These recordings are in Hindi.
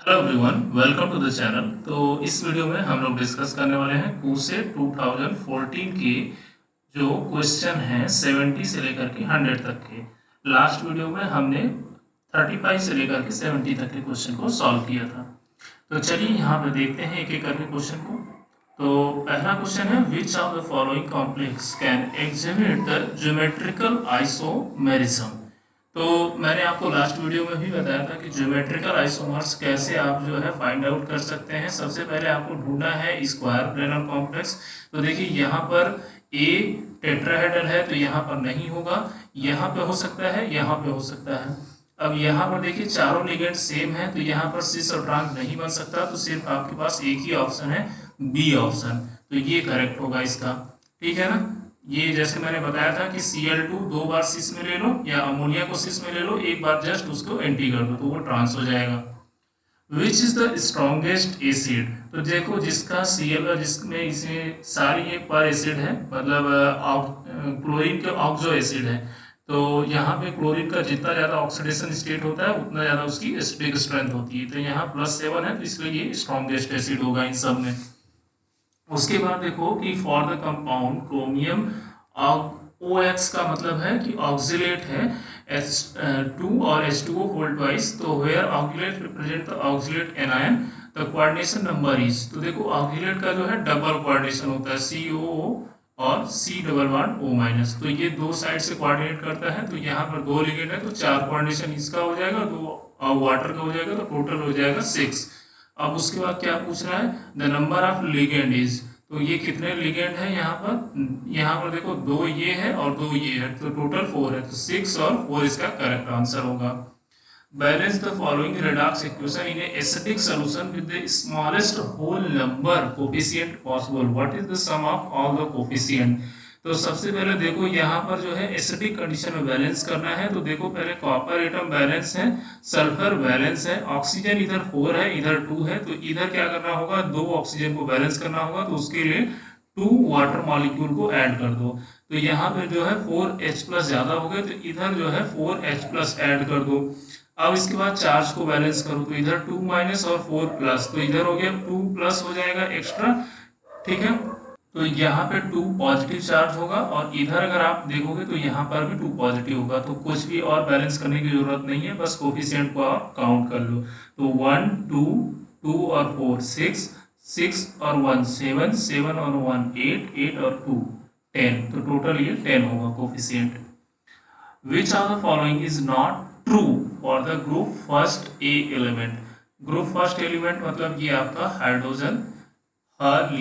Hello everyone, welcome to the channel. तो इस वीडियो में हम लोग डिस्कस करने वाले हैं कूसेट 2014 के जो क्वेश्चन हैं 70 से लेकर के 100 तक के। लास्ट वीडियो में हमने 35 से लेकर के 70 तक के क्वेश्चन को सॉल्व किया था। तो चलिए यहाँ पे देखते हैं एक एक करके क्वेश्चन को। तो पहला क्वेश्चन है, which of the following complex can exhibit the geometrical isomerism. तो मैंने आपको लास्ट वीडियो में भी बताया था कि ज्योमेट्रिकल आइसोमर्स कैसे आप जो है फाइंड आउट कर सकते हैं। सबसे पहले आपको ढूंढना है स्क्वायर प्लेनर कॉम्प्लेक्स। तो देखिए यहाँ पर ए टेट्राहेड्रल है तो यहाँ पर नहीं होगा, यहाँ पे हो सकता है, यहाँ पे हो सकता है। अब यहाँ पर देखिए चारों लिगेंड सेम है तो यहाँ पर सिस और ट्रांस नहीं बन सकता, तो सिर्फ आपके पास एक ही ऑप्शन है, बी ऑप्शन। तो ये करेक्ट होगा इसका, ठीक है ना। ये जैसे मैंने बताया था कि Cl2 दो बार सिस में ले लो या अमोनिया को सिस में ले लो, एक बार जस्ट उसको एंटी कर दो तो वो ट्रांस हो जाएगा। Which is the strongest acid. तो देखो जिसका Cl जिसमें इसमें सारी ये पर एसिड है, मतलब क्लोरीन के ऑक्सो एसिड है। तो यहाँ पे क्लोरीन का जितना ज़्यादा ऑक्सीडेशन स्टेट होता है उतना ज़्यादा उसकी एसिडिक स्ट्रेंथ होती है। तो यहाँ +7 है तो इसलिए ये स्ट्रॉन्गेस्ट एसिड होगा इन सब में। उसके बाद देखो कि for the compound chromium OX का मतलब है कि ऑक्सिलेट है H2 और H2O होल्ड वाइज। तो where oxalate represent the oxalate anion the coordination number is. तो देखो ऑक्सिलेट का जो है डबल कोऑर्डिनेशन होता है COO और C डबल बॉन्ड O-। तो ये दो साइड से कोऑर्डिनेट करता है, तो यहाँ पर दो लिगेंड है तो 4 कोऑर्डिनेशन इसका हो जाएगा, दो वाटर का हो जाएगा, तो टोटल हो जाएगा 6। अब उसके बाद क्या पूछ रहा है, the number of ligand is. तो ये कितने लिगेंड है यहाँ पर देखो दो ये है और दो ये है, तो टोटल 4 है, तो 6 और 4 इसका करेक्ट आंसर होगा। Balance the following redox equation in a acidic solution with the smallest whole number coefficient possible. What is the sum of all the coefficient? तो सबसे पहले देखो यहाँ पर जो है एसिडिक कंडीशन में बैलेंस करना है। तो देखो पहले कॉपर एटम बैलेंस है, सल्फर बैलेंस है, ऑक्सीजन इधर 4 है इधर 2 है, तो इधर क्या करना होगा, 2 ऑक्सीजन को बैलेंस करना होगा, तो उसके लिए 2 वाटर मॉलिक्यूल को ऐड कर दो। तो यहाँ पे जो है 4H+ ज्यादा हो गए तो इधर जो है 4H+ ऐड कर दो। अब इसके बाद चार्ज को बैलेंस करो, तो इधर 2- और 4+, तो इधर हो गया 2+ हो जाएगा एक्स्ट्रा, ठीक है। तो यहाँ पे 2 पॉजिटिव चार्ज होगा और इधर अगर आप देखोगे तो यहाँ पर भी 2 पॉजिटिव होगा। तो कुछ भी और बैलेंस करने की जरूरत नहीं है, बस कोफिशिएंट को आप काउंट कर लो। तो 1 2 2 और 4 6 6 और 1 7 7 और 1 8 8 और 2 10, तो टोटल ये 10 होगा coefficient. Which of the following is not true for the group first A element. Group first element मतलब ये आपका हाइड्रोजन, हर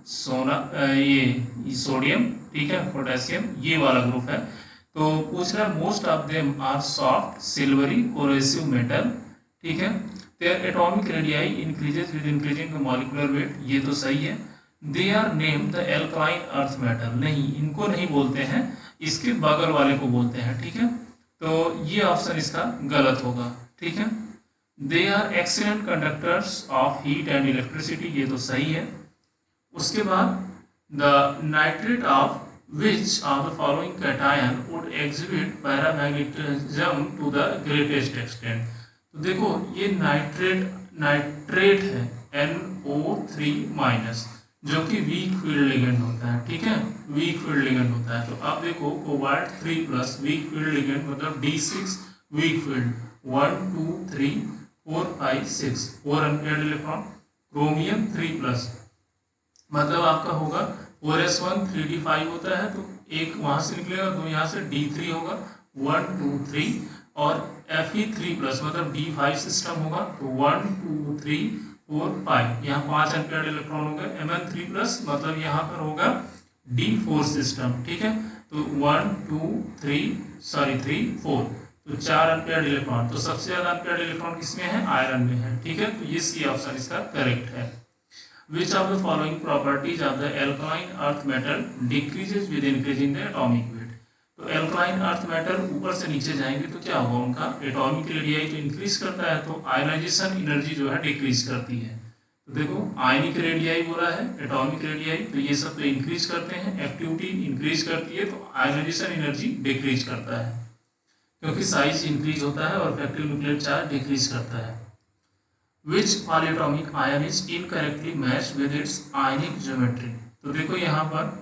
सोना, ये सोडियम, ठीक है, पोटेशियम, ये वाला ग्रुप है। तो पूछ रहा है most of them are soft silvery corrosive metal, ठीक है। Their atomic radii increases with increasing the molecular weight, ये तो सही है। They are named the alkaline earth metal, नहीं इनको नहीं बोलते हैं, इसके बगल वाले को बोलते हैं, ठीक है। तो ये ऑप्शन इसका गलत होगा, ठीक है। They are excellent conductors of heat and electricity, ये तो सही है। उसके बाद the nitrate of which of the following cation would exhibit paramagnetism to the greatest extent. तो देखो ये नाइट्रेट है NO3-, जो कि वीक फील्ड लिगेंड होता है, ठीक है, वीक फील्ड लिगेंड होता है। तो अब देखो कोबाल्ट 3+ वीक फील्ड लिगेंड मतलब D6 weak field, 1 2 3 4 5 6 4 unpaired electron. Chromium 3+ मतलब आपका होगा 4s1 3d5 होता है, तो एक वहां से निकलेगा, दो यहाँ से D3 होगा, 1 2 3 और Fe3+ मतलब D5 सिस्टम होगा, तो 1 2 3 4 5, यहाँ 5 अनपेयर्ड इलेक्ट्रॉन हो गए। Mn3+ मतलब यहाँ पर होगा D4 सिस्टम, ठीक है। तो 1 2 3 4, तो 4 अनपेयर्ड इलेक्ट्रॉन। तो सबसे ज्यादा अनपेयर्ड इलेक्ट्रॉन किसमें है, आयरन में है, ठीक है। तो ये सी ऑप्शन इसका करेक्ट है। Which of the following properties of the alkaline earth metal decreases with increasing the atomic weight? तो एल्कलाइन अर्थ मेटल ऊपर से नीचे जाएंगे तो क्या होगा, उनका एटॉमिक रेडियाई तो इंक्रीज करता है, तो आयनाइजेशन एनर्जी जो है डिक्रीज करती है। तो देखो आयनिक रेडियाई बोला है, एटॉमिक रेडियाई, तो ये सब तो इंक्रीज करते हैं, एक्टिविटी इंक्रीज करती है, तो आयनाइजेशन एनर्जी डिक्रीज करता है, क्योंकि साइज इंक्रीज होता है और इफेक्टिव न्यूक्लियर चार्ज डिक्रीज करता है। Which polyatomic ion is incorrectly match with its ionic geometry. तो देखो यहाँ पर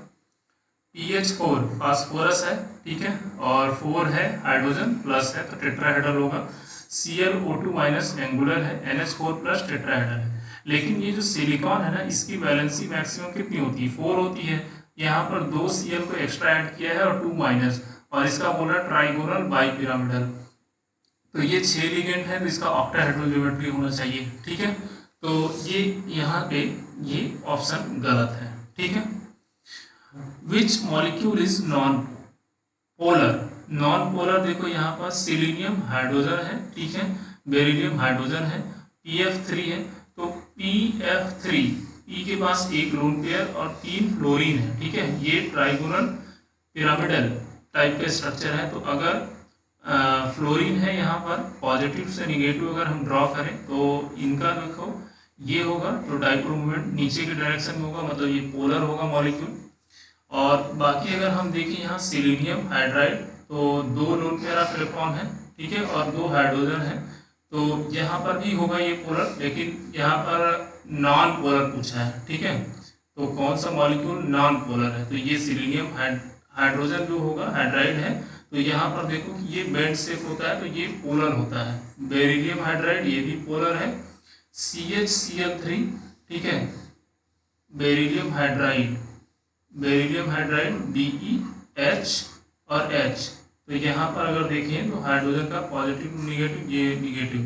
PH4 फास्फोरस है, ठीक है, और 4 है हाइड्रोजन प्लस है तो टेट्राहेड्रल होगा। ClO2 माइनस एंगुलर है, NH4 प्लस टेट्राहेड्रल है। लेकिन ये जो सिलिकॉन है ना, इसकी वैलेंसी मैक्सिमम कितनी होती है? 4 होती है। यहाँ पर 2 Cl को एक्स्ट्रा ऐड किया है और 2 माइनस, और इसका बोला ट्राइगोनल बाइपिरामिडल। तो ये 6 लिगेंड है तो इसका ऑक्टाहेड्रल ज्योमेट्री होना चाहिए, ठीक है। तो ये यहाँ पे ये ऑप्शन गलत है, ठीक है। Which molecule is non polar? Non polar देखो यहाँ पर सिलीनियम हाइड्रोजन है, ठीक है, बेरिलियम हाइड्रोजन है, PF3 है। तो PF3 P के पास एक लोन पेयर और 3 फ्लोरीन है, ठीक है। ये ट्राइगोनल पिरामिडल टाइप का स्ट्रक्चर है। तो अगर फ्लोरीन है यहाँ पर, पॉजिटिव से निगेटिव अगर हम ड्रॉ करें तो इनका देखो ये होगा, तो डाइपोल मूवमेंट नीचे के डायरेक्शन में होगा, मतलब ये पोलर होगा मॉलिक्यूल। और बाकी अगर हम देखें यहाँ सिलीनियम हाइड्राइड, तो 2 लोन पेयर ऑफ इलेक्ट्रॉन है, ठीक है, और 2 हाइड्रोजन है। तो यहाँ पर भी होगा ये पोलर, लेकिन यहाँ पर नॉन पोलर पूछा है, ठीक है। तो कौन सा मॉलिक्यूल नॉन पोलर है? तो ये सिलीनियम हाइड्रोजन जो होगा हाइड्राइड है। तो यहाँ पर देखो कि ये बेंड शेप होता है तो ये पोलर होता है। बेरिलियम हाइड्राइड ये भी पोलर है। CHCl3, ठीक है, बेरिलियम हाइड्राइड BeH और H। तो यहाँ पर अगर देखें तो हाइड्रोजन का पॉजिटिव निगेटिव, ये निगेटिव,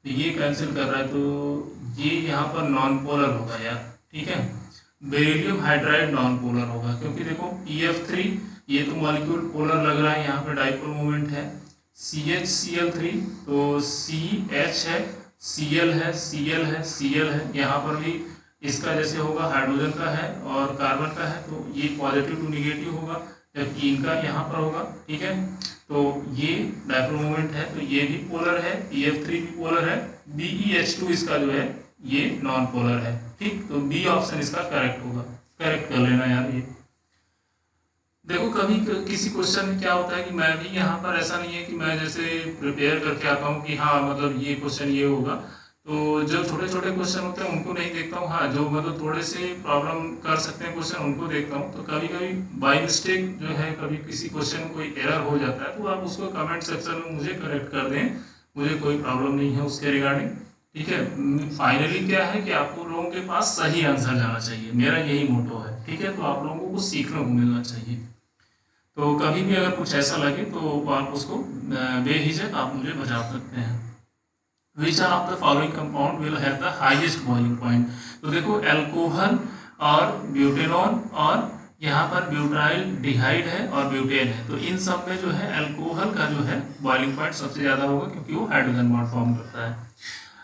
तो ये कैंसिल कर रहा है, तो ये यहाँ पर नॉन पोलर होगा यार, ठीक है। बेरिलियम हाइड्राइड नॉन पोलर होगा, क्योंकि देखो PF3 ये तो मॉलिक्यूल पोलर लग रहा है, यहाँ पे डाइपोल मोमेंट है। CHCl3 तो CH है, Cl है, Cl है, Cl है, यहाँ पर भी इसका जैसे होगा हाइड्रोजन का है और कार्बन का है, तो ये पॉजिटिव टू निगेटिव होगा, जबकि इनका यहाँ पर होगा, ठीक है। तो ये डाइपोल मोमेंट है तो ये भी पोलर है, PF3 भी पोलर है, BeH2 इसका जो है ये नॉन पोलर है, ठीक। तो बी ऑप्शन इसका करेक्ट होगा, करेक्ट कर लेना यार। ये देखो कभी किसी क्वेश्चन में क्या होता है कि मैं भी यहाँ पर, ऐसा नहीं है कि मैं जैसे प्रिपेयर करके आता हूँ कि हाँ मतलब ये क्वेश्चन ये होगा, तो जो छोटे छोटे क्वेश्चन होते हैं उनको नहीं देखता हूँ। हाँ जो मतलब थोड़े से प्रॉब्लम कर सकते हैं क्वेश्चन उनको देखता हूँ। तो कभी कभी बाई मिस्टेक जो है कभी किसी क्वेश्चन में कोई एरर हो जाता है तो आप उसको कमेंट सेक्शन में मुझे करेक्ट कर दें, मुझे कोई प्रॉब्लम नहीं है उसके रिगार्डिंग, ठीक है। फाइनली क्या है कि आपको लोगों के पास सही आंसर जाना चाहिए, मेरा यही मोटो है, ठीक है। तो आप लोगों को सीखने को मिलना चाहिए। तो कभी भी अगर कुछ ऐसा लगे तो आप उसको बेहिचक आप मुझे बता सकते हैं। Which are of the following compound will have the highest boiling point? तो देखो एल्कोहल और ब्यूटेनॉन और यहाँ पर ब्यूटाइल डिहाइड है और ब्यूटेन है। तो इन सब में जो है एल्कोहल का जो है बॉइलिंग पॉइंट सबसे ज़्यादा होगा, क्योंकि वो हाइड्रोजन बॉन्ड फॉर्म करता है।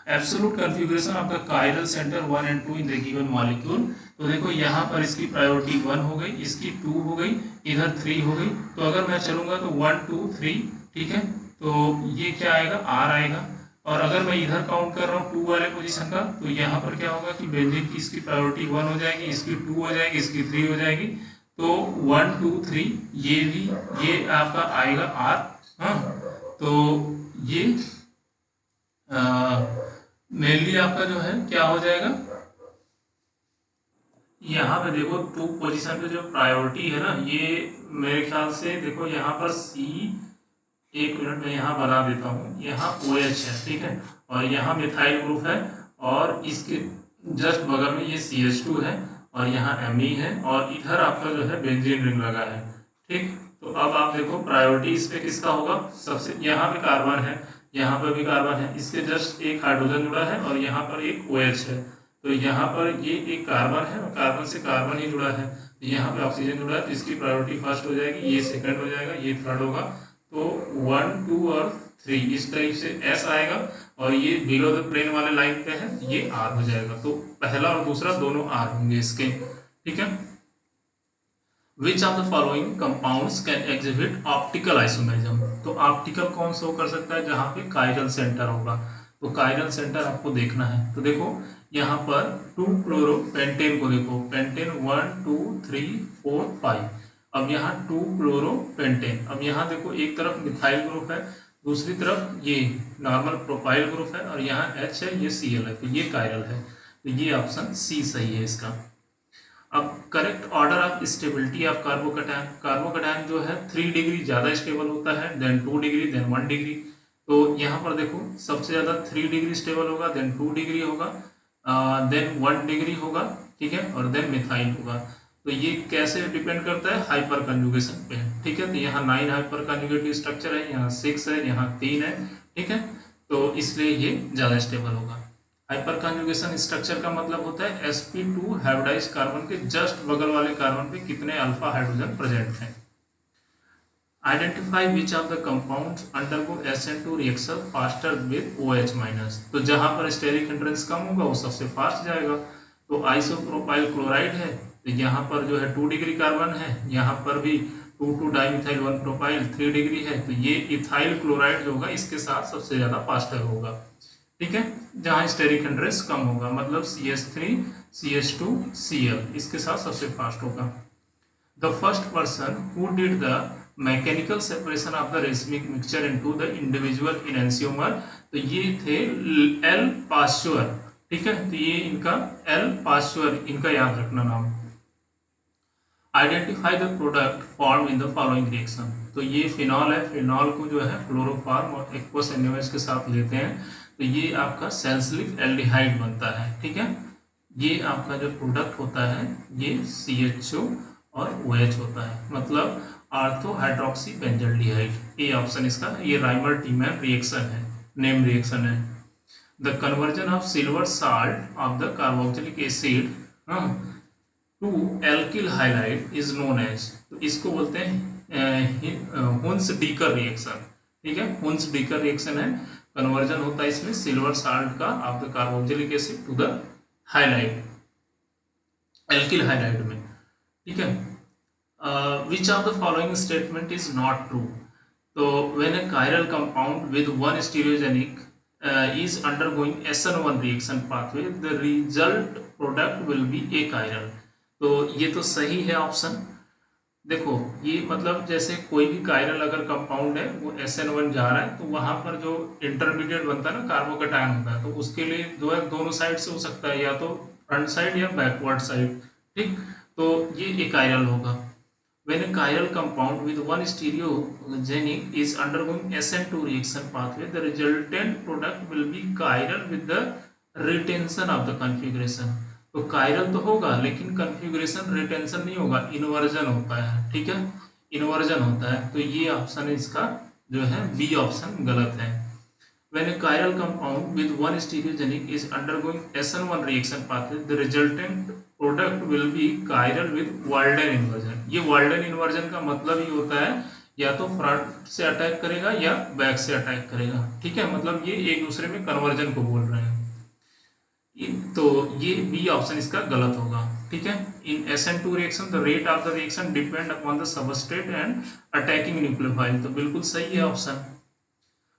Absolute configuration of the chiral centre 1 and 2 in the given molecule. तो देखो यहाँ पर इसकी प्रायोरिटी 1 हो गई, इसकी 2 हो गई, इधर 3 हो गई। तो अगर मैं चलूंगा तो 1 2 3, ठीक है। तो ये क्या आएगा, R आएगा। और अगर मैं इधर काउंट कर रहा हूँ 2 वाले पोजीशन का, तो यहाँ पर क्या होगा कि बेंजीन की इसकी प्रायोरिटी 1 हो जाएगी, इसकी 2 हो जाएगी, इसकी 3 हो जाएगी। तो 1 2 3 ये भी ये आपका आएगा R। हाँ तो ये मेनली आपका जो है क्या हो जाएगा, यहाँ पे देखो 2 पोजीशन पे जो प्रायोरिटी है ना, ये मेरे ख्याल से देखो यहाँ पर C, एक मिनट में यहाँ बना देता हूँ, यहाँ OH है, ठीक है, और यहाँ मिथाइल ग्रुप है, और इसके जस्ट बगल में ये CH2 है, और यहाँ Me है, और इधर आपका जो है बेंजीन रिंग लगा है, ठीक। तो अब आप देखो प्रायोरिटी इस पे किसका होगा, सबसे यहाँ पे कार्बन है, यहाँ पर भी कार्बन है, इसके जस्ट एक हाइड्रोजन जुड़ा है और यहाँ पर एक OH है। तो यहाँ पर ये एक कार्बन है और कार्बन से कार्बन ही जुड़ा है, यहाँ पे ऑक्सीजन जुड़ा है, तो इसकी प्रायोरिटी फर्स्ट हो जाएगी, ये सेकंड हो जाएगा, ये थर्ड होगा। तो 1 2 और 3 इस टाइप से S आएगा, और ये बिलो द प्लेन वाले लाइन पे है, ये R हो जाएगा। तो पहला और दूसरा दोनों R होंगे इसके, ठीक है। Which of the following compounds can exhibit optical isomerism? तो ऑप्टिकल कौन शो कर सकता है, जहाँ पे कायरल सेंटर होगा। तो कायरल सेंटर आपको देखना है। तो देखो यहाँ पर 2 क्लोरोपेंटेन को देखो, पेंटेन 1 2 3 4 5। अब यहाँ 2 क्लोरोपेंटेन, अब यहाँ देखो एक तरफ मिथाइल ग्रुप है, दूसरी तरफ ये नॉर्मल प्रोपाइल ग्रुप है और यहाँ H है, ये Cl है, तो ये कायरल है। तो ये ऑप्शन सी सही है इसका। अब correct order of stability of carbocation, carbocation जो है 3 डिग्री ज़्यादा स्टेबल होता है, देन 2 डिग्री, देन 1 डिग्री। तो यहाँ पर देखो सबसे ज़्यादा 3 डिग्री स्टेबल होगा, देन 2 डिग्री होगा, देन 1 डिग्री होगा, ठीक है, और देन मिथाइल होगा। तो ये कैसे डिपेंड करता है, हाइपर कंजुगेशन पे, ठीक है। तो यहाँ 9 हाइपर कंजुगेटिव स्ट्रक्चर है, यहाँ 6 है, यहाँ 3 है, ठीक है, तो इसलिए ये ज़्यादा स्टेबल होगा। हाइपर कंजुगेशन स्ट्रक्चर का मतलब होता है sp2 हाइब्रिडाइज्ड कार्बन के जस्ट बगल वाले कार्बन पे कितने अल्फा हाइड्रोजन प्रेजेंट हैं। Identify which of the compounds undergo SN2 reaction faster with OH-। तो जहां पर स्टेरिक हिंड्रेंस कम होगा वो सबसे फास्ट जाएगा। तो आइसोप्रोपाइल क्लोराइड है, तो यहाँ पर जो है 2 डिग्री कार्बन है, यहाँ पर भी 2 डाइमिथाइल 1 प्रोपाइल 3 डिग्री है, तो ये इथाइल क्लोराइड जो होगा इसके साथ सबसे ज्यादा फास्टर होगा, ठीक है, जहां स्टेरिक हिंड्रेंस कम होगा, मतलब CH3 CH2 Cl इसके साथ सबसे फास्ट होगा। The first person who did the mechanical separation of the racemic mixture into the individual enantiomer, तो ये थे एल पास्चुअर, ठीक है, तो ये इनका एल पास्चुअर, इनका याद रखना नाम। Identify the product form in the following reaction, तो ये फिनॉल है, फिनॉल को जो है क्लोरोफॉर्म और एक्वस NaOH के साथ लेते हैं, तो ये आपका सैलिसिलिक एल्डिहाइड बनता है, ठीक है। ये आपका जो प्रोडक्ट होता है ये CHO और OH होता है, मतलब आर्थो हाइड्रोक्सी बेंजल्डिहाइड। ये ऑप्शन इसका, ये राइमर टीमैन रिएक्शन है, नेम रिएक्शन है। The conversion of silver salt of the carboxylic acid to alkyl halide is known as, तो इसको बोलते हैं हुन्स-डीकर रिएक्शन, ठीक है, हुन्स-डीकर रिएक्शन है। कन्वर्जन होता है इसमें सिल्वर साल्ट का of the carboxylic acid to the halide, alkyl halide में, ठीक है। Which of the following statement is not true, तो when a chiral compound with one stereogenic is undergoing SN1 reaction pathway, the result product will be achiral। तो ये तो सही है ऑप्शन। देखो ये मतलब जैसे कोई भी कायरल अगर कंपाउंड है वो SN1 जा रहा है, तो वहां पर जो इंटरमीडिएट बनता है ना कार्बोकैटायन होता है, तो उसके लिए जो है दोनों साइड से हो सकता है, या तो फ्रंट साइड या बैकवर्ड साइड, ठीक, तो ये एकायरल होगा। When a chiral compound with one stereogenic is undergoing SN2 reaction pathway, the resultant product will be chiral with the retention of the configuration। तो chiral तो होगा लेकिन configuration retention नहीं होगा, inversion होता है, ठीक है, inversion होता है। तो ये ऑप्शन इसका जो है बी ऑप्शन गलत है। When a chiral compound with one stereogenic is undergoing SN1 reaction pathway, the resultant product will be chiral with Walden inversion. ये वाल्डन इन्वर्जन का मतलब ही होता है या तो फ्रंट से अटैक करेगा या बैक से अटैक करेगा, ठीक है, मतलब ये एक दूसरे में कन्वर्जन को बोल रहे हैं। तो ये बी ऑप्शन इसका गलत होगा, ठीक है। In SN2 reaction the rate of the reaction depend upon the substrate and attacking nucleophile, तो बिल्कुल सही है ऑप्शन।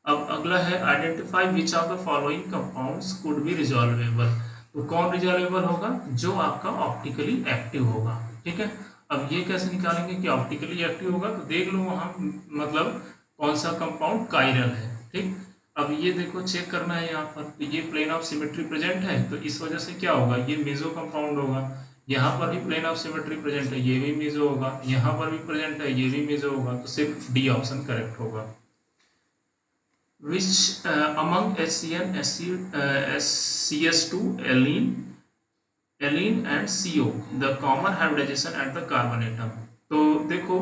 अब अगला है identify which of the following compounds could be resolvable, तो कौन रिजॉल्वेबल होगा, जो आपका ऑप्टिकली एक्टिव होगा, ठीक है। अब ये कैसे निकालेंगे कि ऑप्टिकली एक्टिव होगा, तो देख लो वहाँ मतलब कौन सा कंपाउंड कायरल है, ठीक। अब ये देखो चेक करना है यहाँ पर, तो ये प्लेन ऑफ सिमेट्री प्रेजेंट है, तो इस वजह से क्या होगा, ये मेजो कंपाउंड होगा। यहाँ पर भी प्लेन ऑफ सिमेट्री प्रेजेंट है, ये भी मेजो होगा, यहाँ पर भी प्रेजेंट है, ये भी मेजो होगा, तो सिर्फ डी ऑप्शन करेक्ट होगा। Which among HCN, CS2, Allene and CO the common hybridization at the carbon atom, तो देखो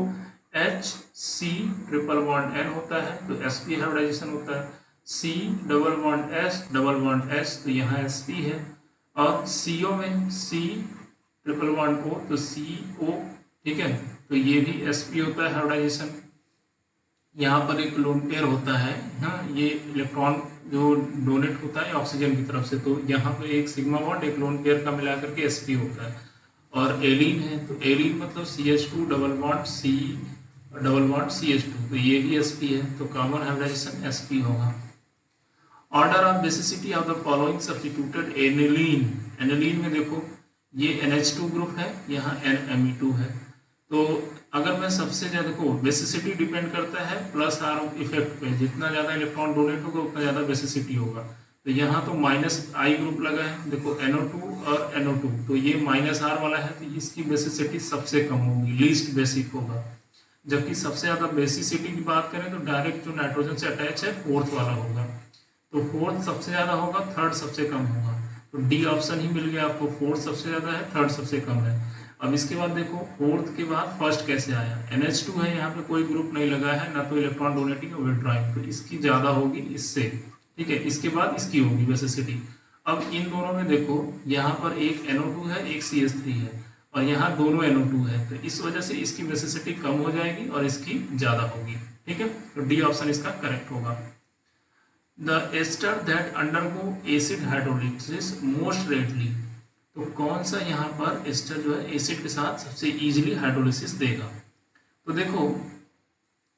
HC ट्रिपल बॉन्ड N होता है तो sp हाइब्रिडाइजेशन होता है, C double bond S double bond S तो यहाँ sp है, और CO में C ट्रिपल बॉन्ड O तो CO, ठीक है, तो ये भी sp होता है हाइब्रिडाइजेशन। यहाँ पर एक लोन पेयर होता है, हाँ, ये इलेक्ट्रॉन जो डोनेट होता है ऑक्सीजन की तरफ से, तो यहाँ पे एक सिग्मा बॉन्ड एक लोन पेयर का मिला करके sp होता है। और एलिन है तो एलिन मतलब CH2 double bond C double bond CH2, तो ये भी sp है, तो कॉमन हाइब्रिडाइजेशन sp होगा। Order of basicity of the following substituted aniline, aniline में देखो ये NH2 ग्रुप है, यहाँ NMe2 है, तो अगर मैं सबसे ज़्यादा देखो बेसिसिटी डिपेंड करता है प्लस आर इफेक्ट पे, जितना ज़्यादा इलेक्ट्रॉन डोनेट होगा उतना ज़्यादा बेसिसिटी होगा। तो यहाँ तो माइनस आई ग्रुप लगा है, देखो NO2 और NO2, तो ये माइनस आर वाला है, तो इसकी बेसिसिटी सबसे कम होगी, लीस्ट बेसिक होगा। जबकि सबसे ज़्यादा बेसिसिटी की बात करें तो डायरेक्ट जो नाइट्रोजन से अटैच है फोर्थ वाला होगा, तो फोर्थ सबसे ज़्यादा होगा, थर्ड सबसे कम होगा। तो डी ऑप्शन ही मिल गया आपको, फोर्थ सबसे ज़्यादा है, थर्ड सबसे कम है। अब इसके बाद देखो फोर्थ के बाद फर्स्ट कैसे आया, NH2 है, यहाँ पे कोई ग्रुप नहीं लगा है, ना तो इलेक्ट्रॉन डोनेटिंग और विड्रॉइंग, तो इसकी ज़्यादा होगी इससे, ठीक है। इसके बाद इसकी होगी बेसिसिटी। अब इन दोनों में देखो यहाँ पर एक NO2 है, एक CH3 है, और यहाँ दोनों NO2 है, तो इस वजह से इसकी बेसिसिटी कम हो जाएगी और इसकी ज़्यादा होगी, ठीक है। तो डी ऑप्शन इसका करेक्ट होगा। The ester that undergo acid hydrolysis most readily, तो कौन सा यहाँ पर एस्टर जो है एसिड के साथ सबसे इजीली हाइड्रोलिसिस देगा। तो देखो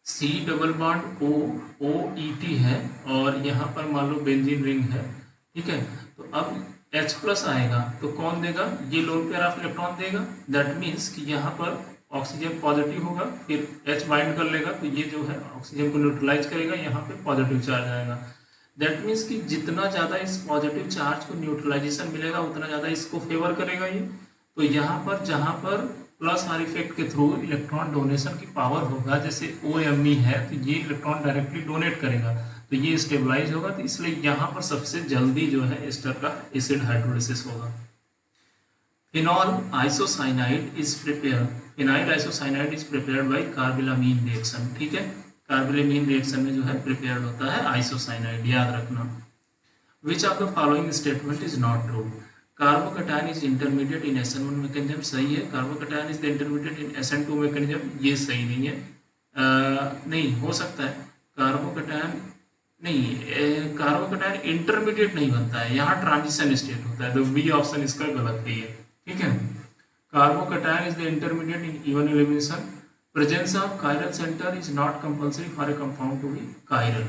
C डबल बॉन्ड OET है और यहाँ पर मान लो बेंजीन रिंग है, ठीक है। तो अब H प्लस आएगा तो कौन देगा, ये लोन पेयर ऑफ इलेक्ट्रॉन देगा। दैट मीन्स कि यहाँ पर ऑक्सीजन पॉजिटिव होगा, फिर H बाइंड कर लेगा, तो ये जो है ऑक्सीजन को न्यूट्रलाइज करेगा, यहाँ पे पॉजिटिव चार्ज आएगा। दैट मीन्स कि जितना ज़्यादा इस पॉजिटिव चार्ज को न्यूट्रलाइजेशन मिलेगा उतना ज़्यादा इसको फेवर करेगा ये। तो यहाँ पर जहाँ पर प्लस आर इफेक्ट के थ्रू इलेक्ट्रॉन डोनेशन की पावर होगा, जैसे OMe है, तो ये इलेक्ट्रॉन डायरेक्टली डोनेट करेगा, तो ये स्टेबलाइज होगा, तो इसलिए यहाँ पर सबसे जल्दी जो है एस्टर का एसिड हाइड्रोलिसिस होगा। Phenol isocyanide is prepare, phenyl isocyanide is prepared by carbylamine reaction, ठीक है। कार्बिलामीन रिएक्शन में जो है प्रिपेयर्ड होता है आइसोसाइनाइड, याद रखना। विच of the following statement is not true, carbocation is intermediate in SN1 mechanism, सही है। Carbocation is the intermediate in SN2 mechanism, ये सही नहीं है। नहीं हो सकता है कार्बोकैटायन नहीं, कार्बोकैटायन इंटरमीडिएट नहीं बनता है, यहाँ ट्रांजिशन स्टेट होता है, तो बी ऑप्शन इसका गलत है ये, ठीक है। Carbocation is the intermediate in even elimination. Presence of chiral center is not compulsory for a compound to be chiral.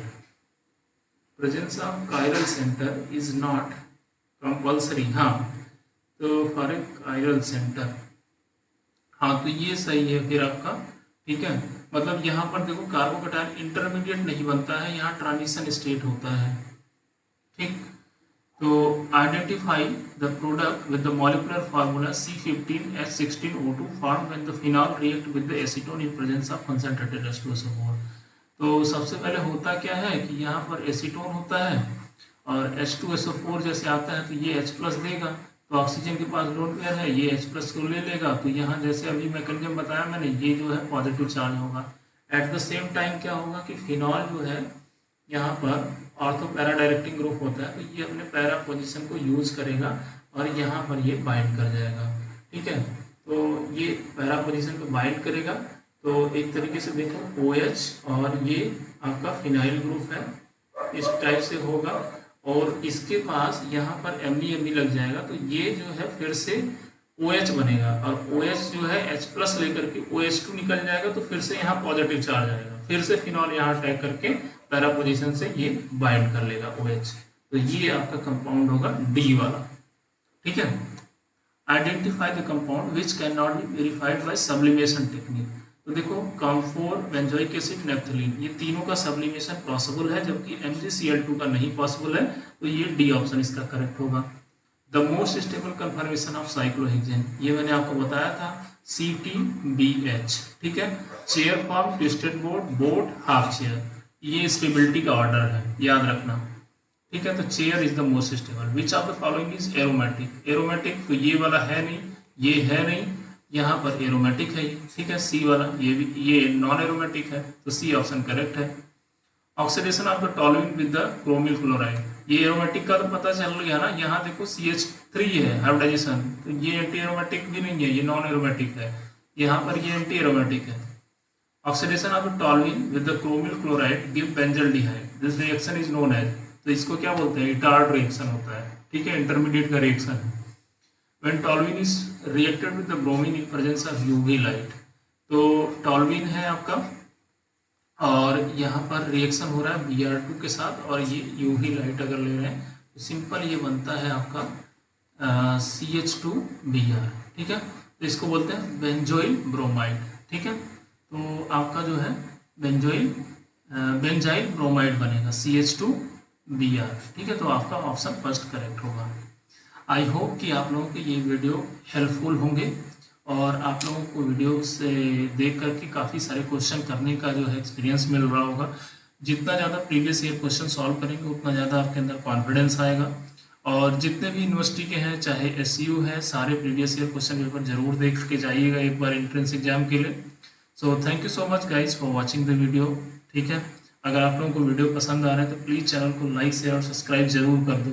Presence of chiral center is not compulsory, हाँ, तो for a chiral center, हाँ, तो ये सही है फिर आपका, ठीक है। मतलब यहाँ पर देखो कार्बोकैटायन इंटरमीडिएट नहीं बनता है, यहाँ ट्रांजिशन स्टेट होता है, ठीक। तो identify the product with the molecular formula C15H16O2 form when the phenol react with the acetone in presence of concentrated H2SO4। तो सबसे पहले होता क्या है कि यहाँ पर एसीटोन होता है और H2SO4 जैसे आता है तो ये H प्लस देगा, तो ऑक्सीजन के पास लोन पेयर है, ये H प्लस को ले लेगा, तो यहाँ जैसे अभी मैकेनिज्म बताया मैंने, ये जो है पॉजिटिव चार्ज होगा। एट द सेम टाइम क्या होगा कि फिनॉल जो है यहाँ पर ऑर्थो पैरा डायरेक्टिंग ग्रुप होता है, तो ये अपने पैरा पोजीशन को यूज करेगा और यहाँ पर ये बाइंड कर जाएगा, ठीक है। तो ये पैरा पोजीशन को बाइंड करेगा, तो एक तरीके से देखो OH और ये आपका फिनाइल ग्रुप है, इस टाइप से होगा, और इसके पास यहाँ पर Me लग जाएगा, तो ये जो है फिर से OH बनेगा, और OH जो है H प्लस लेकर के OH2 निकल जाएगा, तो फिर से यहाँ पॉजिटिव चार्ज आएगा, फिर से फिनॉल यहाँ अटैक करके पैरा पोजीशन से ये बाइंड कर लेगा OH, तो ये आपका कंपाउंड होगा D वाला, ठीक है। Identify the compound which can not be verified bye sublimation technique, तो देखो काम्फोर, बेंजोइक एसिड, नेफ्थलीन, ये तीनों का सब्लिमेशन पॉसिबल है, जबकि MgCl2 का नहीं पॉसिबल है, तो ये डी ऑप्शन इसका करेक्ट होगा। The most stable confirmation of cyclohexane, ये मैंने आपको बताया था CTBH, ठीक है। Chair form, twisted board, board, half chair, ये स्टेबिलिटी का ऑर्डर है, याद रखना, ठीक है। तो chair is the most stable. Which of the following is aromatic, aromatic तो ये वाला है नहीं, ये है नहीं, यहाँ पर एरोमेटिक है, ठीक है। सी वाला ये भी, ये नॉन एरोमेटिक है, तो सी ऑप्शन करेक्ट है। Oxidation of the toluene with the chromyl chloride, ये एरोमेटिक का तो पता चल गया ना, यहाँ देखो CH3 है हाइब्रिडाइजेशन, तो ये एंटी एरोमेटिक भी नहीं है, ये नॉन एरोमेटिक है, यहाँ पर ये एंटी एरोमेटिक है। Oxidation of the toluene with the chromyl chloride give benzaldehyde, this reaction is known as, तो इसको क्या बोलते हैं, इटार्ड रिएक्शन होता है, ठीक है, इंटरमीडिएट का रिएक्शन है। When toluene is reacted with the bromine in presence of UV light, तो टॉलुइन है आपका और यहाँ पर रिएक्शन हो रहा है Br2 के साथ, और ये यूवी लाइट अगर ले रहे हैं तो सिंपल ये बनता है आपका CH2Br, ठीक है। तो इसको बोलते हैं बेंजोइल ब्रोमाइड, ठीक है। तो आपका जो है बेंजाइल ब्रोमाइड बनेगा CH2Br। ठीक है, तो आपका ऑप्शन फर्स्ट करेक्ट होगा। आई होप कि आप लोगों के ये वीडियो हेल्पफुल होंगे और आप लोगों को वीडियो से देख करके काफ़ी सारे क्वेश्चन करने का जो है एक्सपीरियंस मिल रहा होगा। जितना ज़्यादा प्रीवियस ईयर क्वेश्चन सॉल्व करेंगे उतना ज़्यादा आपके अंदर कॉन्फिडेंस आएगा। और जितने भी यूनिवर्सिटी के हैं, चाहे SU है, सारे प्रीवियस ईयर क्वेश्चन पेपर जरूर देख के जाइएगा एक बार एंट्रेंस एग्जाम के लिए। So thank you so much guys for watching the video. ठीक है, अगर आप लोगों को वीडियो पसंद आ रहा है तो प्लीज़ चैनल को लाइक शेयर और सब्सक्राइब जरूर कर दो।